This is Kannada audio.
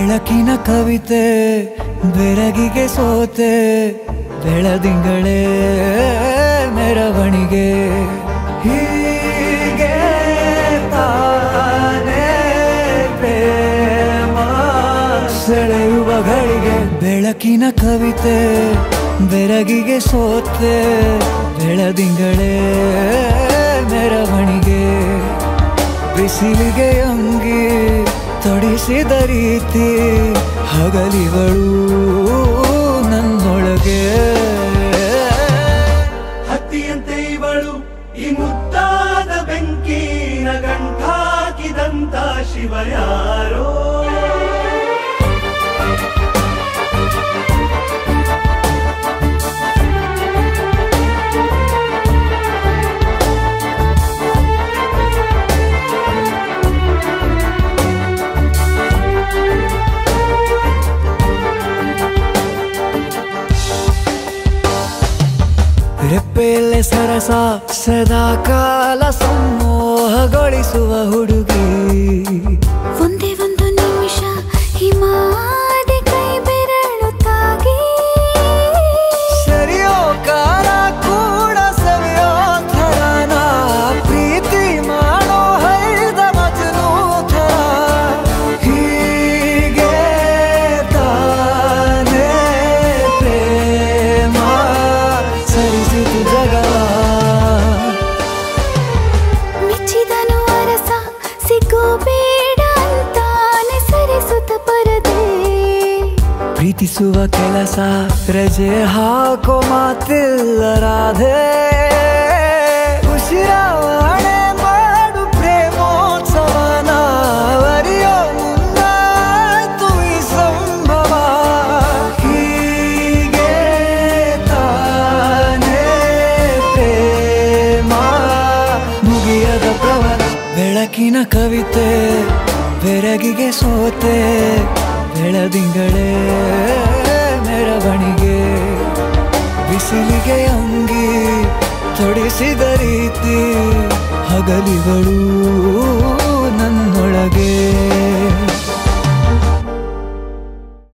ಬೆಳಕಿನ ಕವಿತೆ ಬೆರಗಿಗೆ ಸೋತೆ ಬೆಳದಿಂಗಳೇ ಮೆರವಣಿಗೆ ಹೀಗೆ ತಾನೇ ಪ್ರೇಮ ಸೆಳೆಯುವ ಗಳಿಗೆ ಬೆಳಕಿನ ಕವಿತೆ ಬೆರಗಿಗೆ ಸೋತೆ ಬೆಳದಿಂಗಳೇ ಮೆರವಣಿಗೆ ಬಿಸಿಲಿಗೆ ಅಂಗಿ ತೊಡಿಸಿದ ರೀತಿ ಹಗಲಿಗಳು ನನ್ನೊಳಗೆ ಹತ್ತಿಯಂತೆ ಇವಳು ಈ ಮುದ್ದಾದ ಬೆಂಕಿನ ಗಂಟಾಕಿದಂತ ಶಿವ ಯಾರೋ ರೆಪ್ಪೆಯಲ್ಲೇ ಸರಸ ಸದಾ ಕಾಲ ಸಂಮೋಹಗೊಳಿಸುವ ಹುಡುಗಿ ಒಂದೇ ಒಂದು ನಿಮಿಷ ಹಿಮಾದಿ ಕೈ ಬೆರಳು ತಾಗಿ ಸರಿಯೋ ಕಾಲ ಕೂಡ ಸವಿಯೋ ಥರನ ಪ್ರೀತಿ ಮಾಡೋ ಹೈದ ಮಜನು ಥರ ಹೀಗೆ ತಾನೇ ಪ್ರೇಮ ಸರಿಸಿತು ಜಗವ ಮೆಚ್ಚಿದನು ಅರಸ ಸಿಗೋ ಬೇಡ ಅಂತಾನೆ ಸರಿಸುತ್ತ ಪರದೆ ಪ್ರೀತಿಸುವ ಕೆಲಸ ರಜೆ ಹಾಕೋ ಮಾತಿಲ್ಲ ರಾಧೆ ಉಸಿರಾವಣೆ ಮಾಡು ಪ್ರೇಮೋತ್ಸವನ ವರಿಯೋ ಮುಂದಾಯ್ತು ಈ ಸಂಭವ ಹೀಗೆ ತಾನೇ ಪ್ರೇಮ ಮುಗಿಯದ ಪ್ರವರ ಬೆಳಕಿನ ಕವಿತೆ ಬೆರಗಿಗೆ ಸೋತೆ ಬೆಳದಿಂಗಳೇ ಮೆರವಣಿಗೆ ಬಿಸಿಲಿಗೆ ಅಂಗಿ ತೊಡಿಸಿದ ರೀತಿ ಹಗಲಿಗಳು